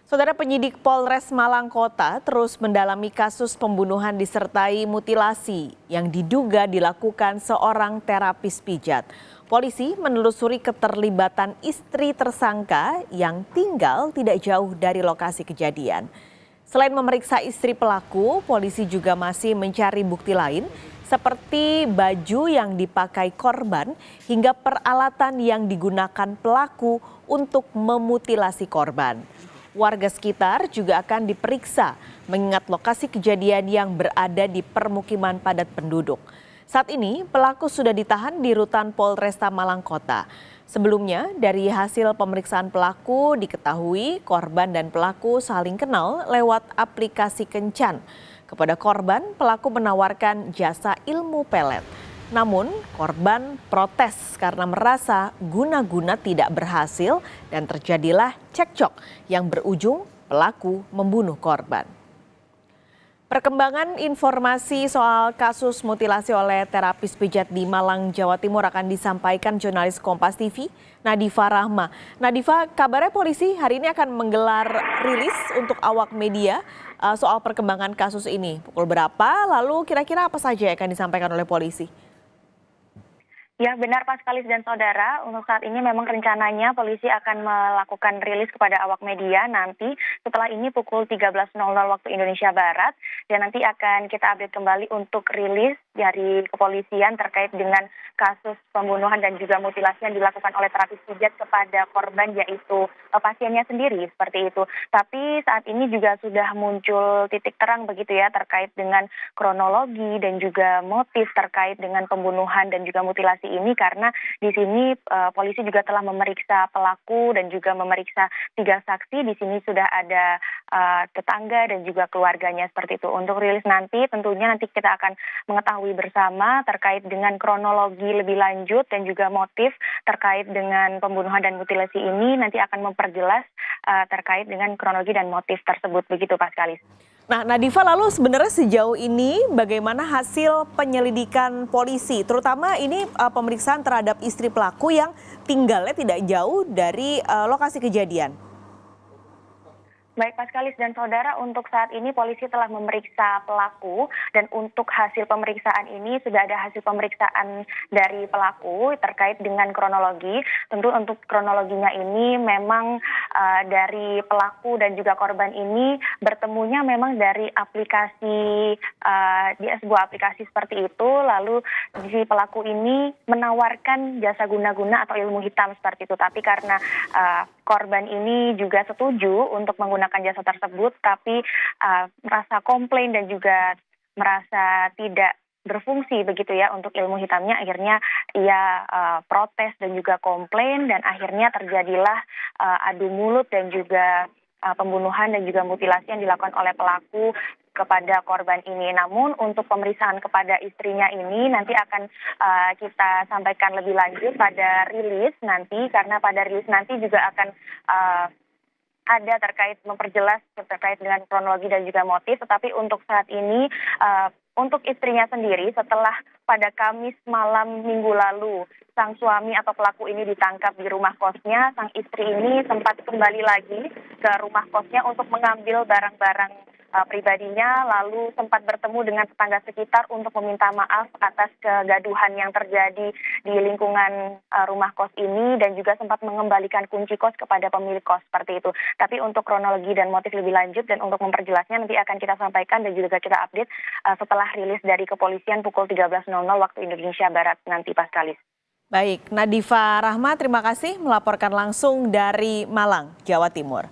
Saudara penyidik Polres Malang Kota terus mendalami kasus pembunuhan disertai mutilasi yang diduga dilakukan seorang terapis pijat. Polisi menelusuri keterlibatan istri tersangka yang tinggal tidak jauh dari lokasi kejadian. Selain memeriksa istri pelaku, polisi juga masih mencari bukti lain seperti baju yang dipakai korban hingga peralatan yang digunakan pelaku untuk memutilasi korban. Warga sekitar juga akan diperiksa mengingat lokasi kejadian yang berada di permukiman padat penduduk. Saat ini pelaku sudah ditahan di rutan Polresta Malang Kota. Sebelumnya dari hasil pemeriksaan pelaku diketahui korban dan pelaku saling kenal lewat aplikasi kencan. Kepada korban pelaku menawarkan jasa ilmu pelet. Namun korban protes karena merasa guna-guna tidak berhasil dan terjadilah cekcok yang berujung pelaku membunuh korban. Perkembangan informasi soal kasus mutilasi oleh terapis pijat di Malang, Jawa Timur akan disampaikan jurnalis Kompas TV, Nadifa Rahma. Nadifa, kabarnya polisi hari ini akan menggelar rilis untuk awak media soal perkembangan kasus ini. Pukul berapa, lalu kira-kira apa saja yang akan disampaikan oleh polisi? Ya benar Pak Skalis dan Saudara, untuk saat ini memang rencananya polisi akan melakukan rilis kepada awak media nanti setelah ini pukul 13.00 waktu Indonesia Barat dan nanti akan kita update kembali untuk rilis dari kepolisian terkait dengan kasus pembunuhan dan juga mutilasi yang dilakukan oleh terapis pijat kepada korban yaitu pasiennya sendiri seperti itu. Tapi saat ini juga sudah muncul titik terang begitu ya terkait dengan kronologi dan juga motif terkait dengan pembunuhan dan juga mutilasi ini karena di sini polisi juga telah memeriksa pelaku dan juga memeriksa 3 saksi. Di sini sudah ada tetangga dan juga keluarganya seperti itu. Untuk rilis nanti tentunya nanti kita akan mengetahui bersama terkait dengan kronologi lebih lanjut dan juga motif terkait dengan pembunuhan dan mutilasi ini nanti akan memperjelas terkait dengan kronologi dan motif tersebut begitu Pak Skalis. Nah, Nadifa, lalu sebenarnya sejauh ini bagaimana hasil penyelidikan polisi, terutama ini pemeriksaan terhadap istri pelaku yang tinggalnya tidak jauh dari lokasi kejadian? Baik Pak Skalis dan Saudara, untuk saat ini polisi telah memeriksa pelaku dan untuk hasil pemeriksaan ini sudah ada hasil pemeriksaan dari pelaku terkait dengan kronologi. Tentu untuk kronologinya ini memang dari pelaku dan juga korban ini bertemunya memang dari aplikasi, di sebuah aplikasi seperti itu. Lalu si pelaku ini menawarkan jasa guna-guna atau ilmu hitam seperti itu. Tapi karena korban ini juga setuju untuk menggunakan jasa tersebut, tapi merasa komplain dan juga merasa tidak berfungsi begitu ya untuk ilmu hitamnya, akhirnya ia protes dan juga komplain dan akhirnya terjadilah adu mulut dan juga pembunuhan dan juga mutilasi yang dilakukan oleh pelaku kepada korban ini. Namun untuk pemeriksaan kepada istrinya ini nanti akan kita sampaikan lebih lanjut pada rilis nanti, karena pada rilis nanti juga akan ada terkait memperjelas terkait dengan kronologi dan juga motif. Tetapi untuk saat ini untuk istrinya sendiri setelah pada Kamis malam minggu lalu sang suami atau pelaku ini ditangkap di rumah kosnya, sang istri ini sempat kembali lagi ke rumah kosnya untuk mengambil barang-barang pribadinya, lalu sempat bertemu dengan tetangga sekitar untuk meminta maaf atas kegaduhan yang terjadi di lingkungan rumah kos ini dan juga sempat mengembalikan kunci kos kepada pemilik kos seperti itu. Tapi untuk kronologi dan motif lebih lanjut dan untuk memperjelasnya nanti akan kita sampaikan dan juga kita update setelah rilis dari kepolisian pukul 13.00 waktu Indonesia Barat nanti Pak Skalis. Baik, Nadifa Rahma terima kasih melaporkan langsung dari Malang, Jawa Timur.